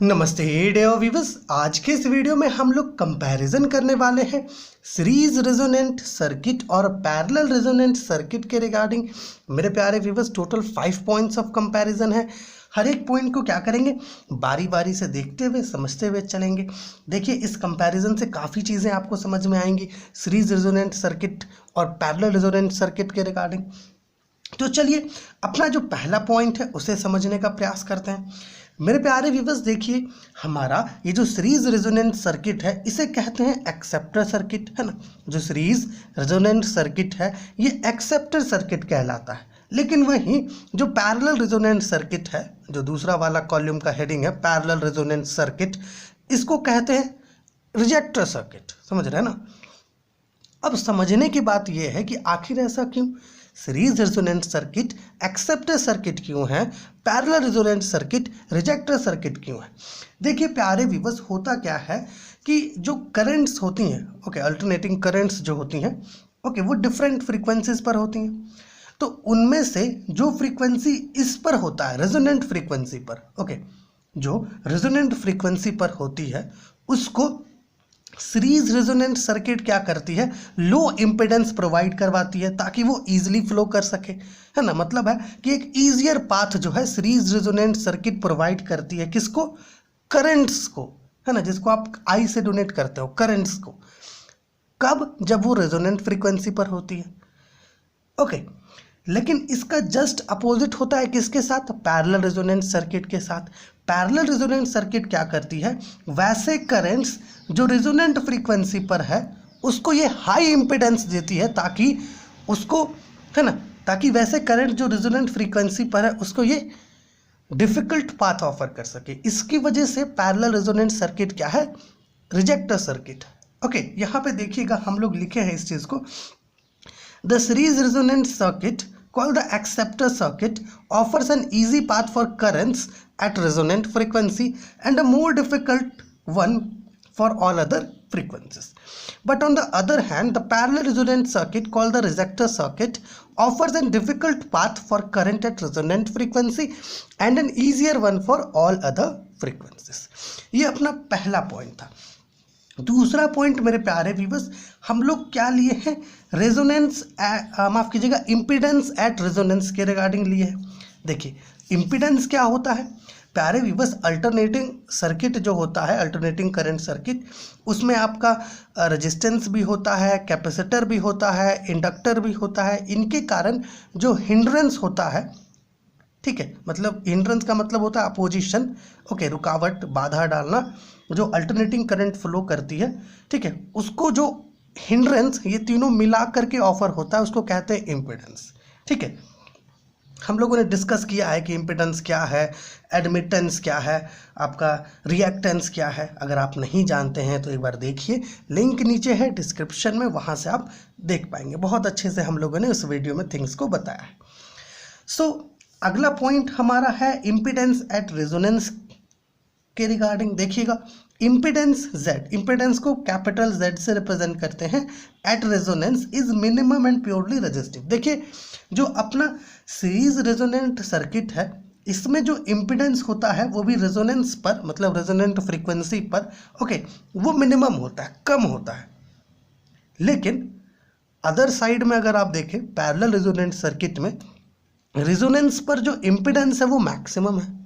नमस्ते dear viewers. आज के इस वीडियो में हम लोग कंपैरिजन करने वाले हैं सीरीज रेजोनेंट सर्किट और पैरेलल रेजोनेंट सर्किट के रिगार्डिंग। मेरे प्यारे viewers, total 5 points of comparison है। हर एक पॉइंट को क्या करेंगे, बारी बारी से देखते हुए समझते हुए चलेंगे। देखिए, इस कंपैरिजन से काफ़ी चीज़ें आपको समझ में आएंगी सीरीज रेजोनेंट सर्किट और पैरेलल रेजोनेंट सर्किट के रिगार्डिंग। तो चलिए, अपना जो पहला पॉइंट है उसे समझने का प्रयास करते हैं। मेरे प्यारे व्यूअर्स, देखिए, हमारा ये जो सीरीज रेजोनेंट सर्किट है इसे कहते हैं एक्सेप्टर सर्किट, है ना। जो सीरीज रेजोनेंट सर्किट है ये एक्सेप्टर सर्किट कहलाता है। लेकिन वहीं जो पैरेलल रेजोनेंट सर्किट है, जो दूसरा वाला कॉलम का हेडिंग है पैरेलल रेजोनेंट सर्किट, इसको कहते हैं रिजेक्टर सर्किट। समझ रहे हैं ना। अब समझने की बात यह है कि आखिर ऐसा क्यों, series resonant circuit acceptor circuit क्यों है, parallel resonant circuit ejector circuit क्यों है। देखिए प्यारे व्यूअर्स, होता क्या है कि जो करंट्स होती हैं, अल्टरनेटिंग करंट्स जो होती हैं, वो डिफरेंट फ्रीक्वेंसीज पर होती हैं। तो उनमें से जो फ्रीक्वेंसी इस पर होता है रेजोनेंट फ्रीक्वेंसी पर, जो रेजोनेंट फ्रीक्वेंसी पर होती है उसको सीरीज रेजोनेंट सर्किट क्या करती है, लो इम्पिडेंस प्रोवाइड करवाती है ताकि वो इजीली फ्लो कर सके, है ना। मतलब है कि एक ईजियर पाथ जो है सीरीज रेजोनेंट सर्किट प्रोवाइड करती है किसको, करंट्स को, है ना, जिसको आप आई से डोनेट करते हो, करंट्स को। कब, जब वो रेजोनेंट फ्रीक्वेंसी पर होती है। लेकिन इसका जस्ट अपोजिट होता है किसके साथ, पैरेलल रेजोनेंट सर्किट के साथ। पैरेलल रेजोनेंट सर्किट क्या करती है, वैसे करंट्स जो रेजोनेंट फ्रीक्वेंसी पर है उसको ये हाई इम्पिडेंस देती है ताकि उसको, है ना, ताकि वैसे करंट जो रेजोनेंट फ्रीक्वेंसी पर है उसको ये डिफिकल्ट पाथ ऑफर कर सके। इसकी वजह से पैरेलल रेजोनेंट सर्किट क्या है, रिजेक्टर सर्किट। यहाँ पे देखिएगा, हम लोग लिखे हैं इस चीज़ को, the series resonant circuit called the acceptor circuit offers an easy path for currents at resonant frequency and a more difficult one for all other frequencies. But on the other hand, the parallel resonant circuit called the rejector circuit offers a difficult path for current at resonant frequency and an easier one for all other frequencies. ये अपना पहला point था। दूसरा point मेरे प्यारे viewers, हम लोग क्या लिए हैं, रेजोनेंस, माफ कीजिएगा, इम्पीडेंस एट रेजोनेंस के रिगार्डिंग लिए हैं। देखिए, इम्पीडेंस क्या होता है प्यारे व्यूअर्स, अल्टरनेटिंग सर्किट जो होता है, अल्टरनेटिंग करंट सर्किट, उसमें आपका रेजिस्टेंस भी होता है, कैपेसिटर भी होता है, इंडक्टर भी होता है। इनके कारण जो हिंड्रेंस होता है, ठीक है, मतलब हिंड्रेंस का मतलब होता है अपोजिशन, रुकावट, बाधा डालना, जो अल्टरनेटिंग करंट फ्लो करती है, ठीक है, उसको जो हिंड्रेंस, ये तीनों मिला करके ऑफर होता है, उसको कहते हैं इम्पिडेंस। ठीक है, हम लोगों ने डिस्कस किया है कि इम्पिडेंस क्या है, एडमिटेंस क्या है, आपका रिएक्टेंस क्या है। अगर आप नहीं जानते हैं तो एक बार देखिए, लिंक नीचे है डिस्क्रिप्शन में, वहाँ से आप देख पाएंगे। बहुत अच्छे से हम लोगों ने उस वीडियो में थिंग्स को बताया है। अगला पॉइंट हमारा है इम्पिडेंस एट रेजोनेंस के रिगार्डिंग। देखिएगा, इम्पिडेंस Z, इम्पिडेंस को कैपिटल Z से रिप्रेजेंट करते हैं, eight resonance is minimum and purely resistive. देखिए, जो अपना सीरीज रेजोनेंट सर्किट है इसमें जो इम्पिडेंस होता है वो भी रेजोनेंस पर, मतलब रेजोनेंट फ्रीक्वेंसी पर, वो मिनिमम होता है, कम होता है। लेकिन अदर साइड में अगर आप देखें, पैरेलल रेजोनेंट सर्किट में रेजोनेंस पर जो इम्पिडेंस है वो मैक्सिमम है।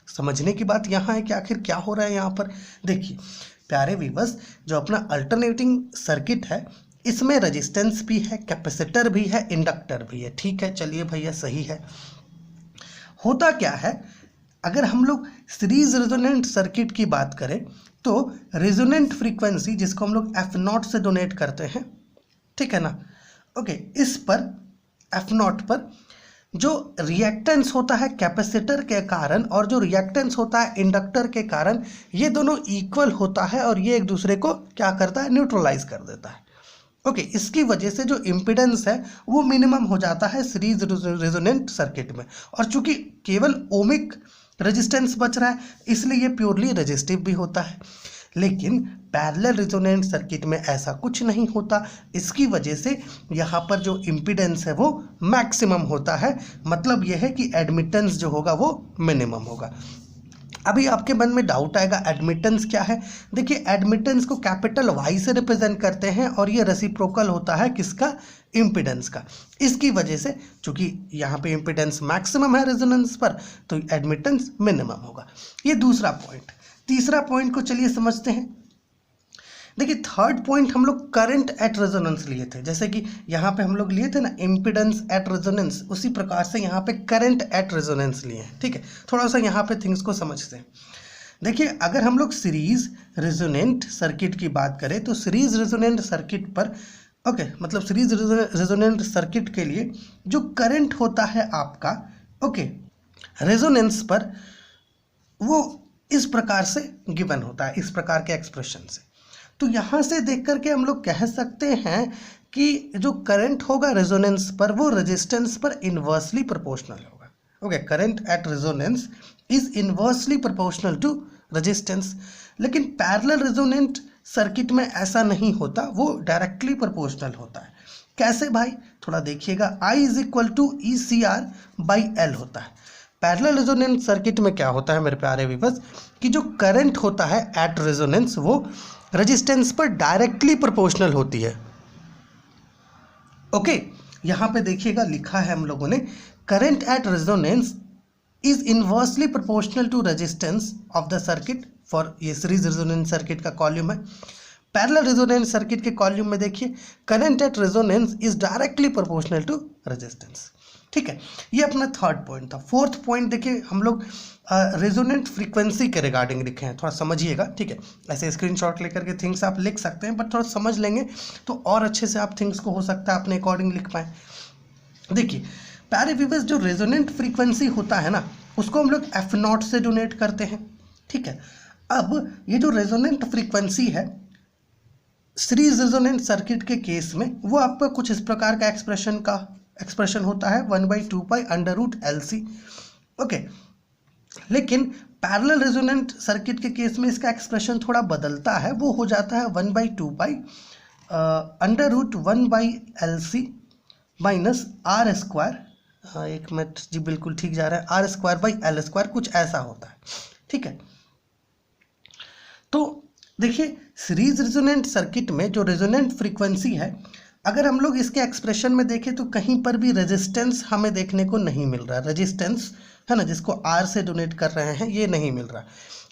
समझने की बात यहाँ है कि आखिर क्या हो रहा है यहाँ पर। देखिए प्यारे व्यूअर्स, जो अपना अल्टरनेटिंग सर्किट है इसमें रेजिस्टेंस भी है, कैपेसिटर भी है, इंडक्टर भी है। ठीक है, चलिए भैया, सही है। होता क्या है, अगर हम लोग सीरीज रेजोनेंट सर्किट की बात करें तो रेजोनेंट फ्रीक्वेंसी जिसको हम लोग F0 से डोनेट करते हैं, ठीक है ना, इस पर F0 पर जो रिएक्टेंस होता है कैपेसिटर के कारण और जो रिएक्टेंस होता है इंडक्टर के कारण, ये दोनों इक्वल होता है और ये एक दूसरे को क्या करता है, न्यूट्रलाइज कर देता है। इसकी वजह से जो इम्पिडेंस है वो मिनिमम हो जाता है सीरीज रेजोनेंट सर्किट में। और चूंकि केवल ओमिक रेजिस्टेंस बच रहा है इसलिए ये प्योरली रेजिस्टिव भी होता है। लेकिन पैरेलल रेजोनेंट सर्किट में ऐसा कुछ नहीं होता। इसकी वजह से यहाँ पर जो इम्पीडेंस है वो मैक्सिमम होता है, मतलब यह है कि एडमिटेंस जो होगा वो मिनिमम होगा। अभी आपके मन में डाउट आएगा एडमिटेंस क्या है। देखिए एडमिटेंस को कैपिटल वाई से रिप्रेजेंट करते हैं और ये रेसिप्रोकल होता है किसका, इम्पिडेंस का। इसकी वजह से चूंकि यहाँ पे इम्पिडेंस मैक्सिमम है रेजोनेंस पर, तो एडमिटेंस मिनिमम होगा। ये दूसरा पॉइंट। तीसरा पॉइंट को चलिए समझते हैं। देखिए थर्ड पॉइंट हम लोग करंट एट रेजोनेंस लिए थे, जैसे कि यहाँ पे हम लोग लिए थे ना इम्पिडेंस एट रेजोनेंस, उसी प्रकार से यहाँ पे करंट एट रेजोनेंस लिए हैं। ठीक है, थोड़ा सा यहाँ पे थिंग्स को समझते हैं। देखिए अगर हम लोग सीरीज रेजोनेंट सर्किट की बात करें तो सीरीज रेजोनेंट सर्किट पर मतलब सीरीज रेजोनेंट सर्किट के लिए जो करंट होता है आपका रेजोनेंस पर, वो इस प्रकार से गिवन होता है, इस प्रकार के एक्सप्रेशन से। तो यहाँ से देख करके हम लोग कह सकते हैं कि जो करंट होगा रेजोनेंस पर वो रेजिस्टेंस पर इन्वर्सली प्रोपोर्शनल होगा। Current at resonance is inversely proportional to resistance. लेकिन पैरेलल रेजोनेंट सर्किट में ऐसा नहीं होता, वो डायरेक्टली प्रोपोर्शनल होता है। कैसे भाई, थोड़ा देखिएगा। I is equal to ECR/L होता है। पैरेलल रेजोनेंस सर्किट में क्या होता है मेरे प्यारे व्यूअर्स, कि जो करंट होता है एट रेजोनेंस वो रेजिस्टेंस पर डायरेक्टली प्रोपोर्शनल होती है। यहाँ पे देखिएगा लिखा है हम लोगों ने, current at resonance is inversely proportional to resistance of the circuit for, ये सीरीज रेजोनेंस सर्किट का कॉलम है। पैरेलल रेजोनेंस सर्किट के कॉलम में देखिए current at resonance is directly proportional to resistance. ठीक है, ये अपना थर्ड पॉइंट था। फोर्थ पॉइंट देखिए हम लोग रेजोनेंट फ्रीक्वेंसी के रिगार्डिंग लिखे हैं, थोड़ा समझिएगा। ठीक है, ऐसे स्क्रीनशॉट लेकर के थिंग्स आप लिख सकते हैं, बट थोड़ा समझ लेंगे तो और अच्छे से आप थिंग्स को हो सकता है अपने अकॉर्डिंग लिख पाएँ। देखिए प्यारे व्यूअर्स, जो रेजोनेंट फ्रीक्वेंसी होता है ना, उसको हम लोग F0 से डोनेट करते हैं। ठीक है, अब ये जो रेजोनेंट फ्रीक्वेंसी है सीरीज रेजोनेंट सर्किट के केस में, वो आपका कुछ इस प्रकार का एक्सप्रेशन होता है 1/2π√LC। लेकिन पैरेलल रेजोनेंट सर्किट के केस में इसका एक्सप्रेशन थोड़ा बदलता है, वो हो जाता है 1/2π√1/LC माइनस R²। एक मिनट जी, बिल्कुल ठीक जा रहा है, R²/L², कुछ ऐसा होता है। ठीक है, तो देखिए सीरीज रेजोनेंट सर्किट में जो रेजोनेंट फ्रीक्वेंसी है, अगर हम लोग इसके एक्सप्रेशन में देखें तो कहीं पर भी रेजिस्टेंस हमें देखने को नहीं मिल रहा। रेजिस्टेंस है ना, जिसको R से डोनेट कर रहे हैं, ये नहीं मिल रहा।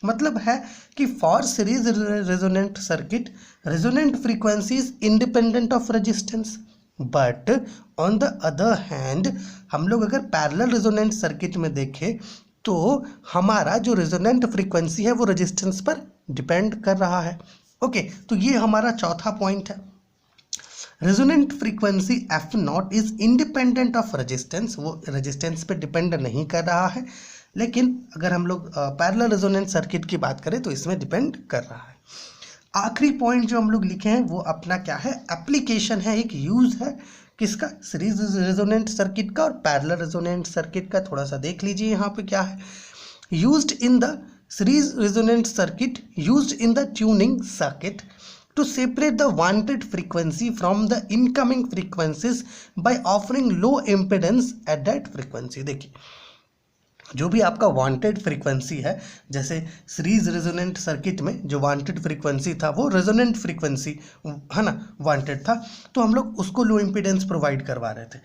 मतलब है कि for series resonant circuit resonant frequency is independent of resistance, but on the other hand हम लोग अगर पैरेलल रेजोनेंट सर्किट में देखें तो हमारा जो रेजोनेंट फ्रीक्वेंसी है वो रेजिस्टेंस पर डिपेंड कर रहा है। तो ये हमारा चौथा पॉइंट है। Resonant frequency F0 is independent of resistance, वो रेजिस्टेंस पे डिपेंड नहीं कर रहा है। लेकिन अगर हम लोग पैरेलल रेजोनेंट सर्किट की बात करें तो इसमें डिपेंड कर रहा है। आखिरी पॉइंट जो हम लोग लिखे हैं वो अपना क्या है, एप्लीकेशन है, एक यूज है किसका, सीरीज रेजोनेंट सर्किट का और पैरेलल रेजोनेंट सर्किट का। थोड़ा सा देख लीजिए यहाँ पे क्या है। Used in the series resonant circuit, used in the tuning circuit to separate the wanted frequency from the incoming frequencies by offering low impedance at that frequency। देखिए जो भी आपका वांटेड फ्रीक्वेंसी है, जैसे सीरीज रेजोनेंट सर्किट में जो wanted frequency था वो रेजोनेंट फ्रीक्वेंसी है ना, वांटेड था, तो हम लोग उसको लो इम्पीडेंस प्रोवाइड करवा रहे थे।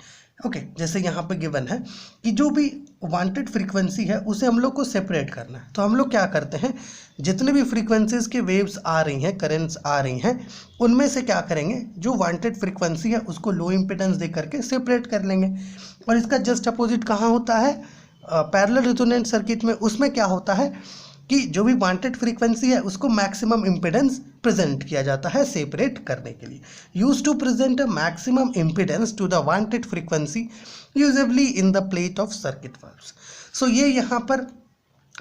जैसे यहाँ पे गिवन है कि जो भी वांटेड फ्रीक्वेंसी है उसे हम लोग को सेपरेट करना है, तो हम लोग क्या करते हैं, जितने भी फ्रीक्वेंसीज के वेव्स आ रही हैं, करेंट्स आ रही हैं, उनमें से क्या करेंगे, जो वांटेड फ्रीक्वेंसी है उसको लो इम्पीडेंस दे करके सेपरेट कर लेंगे। और इसका जस्ट अपोजिट कहाँ होता है, पैरेलल रेजोनेंट सर्किट में। उसमें क्या होता है कि जो भी वांटेड फ्रीक्वेंसी है उसको मैक्सिमम इम्पीडेंस प्रेजेंट किया जाता है सेपरेट करने के लिए। Use to present a maximum impedance to the wanted frequency usually in the plate of circuit valves. So ये यहाँ पर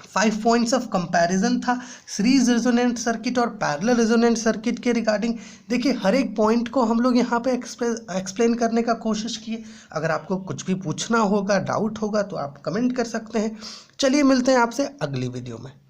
5 पॉइंट्स ऑफ कंपैरिजन था सीरीज रेजोनेंट सर्किट और पैरेलल रेजोनेंट सर्किट के रिगार्डिंग। देखिए हर एक पॉइंट को हम लोग यहाँ पे एक्सप्लेन करने का कोशिश किए। अगर आपको कुछ भी पूछना होगा, डाउट होगा, तो आप कमेंट कर सकते हैं। चलिए मिलते हैं आपसे अगली वीडियो में।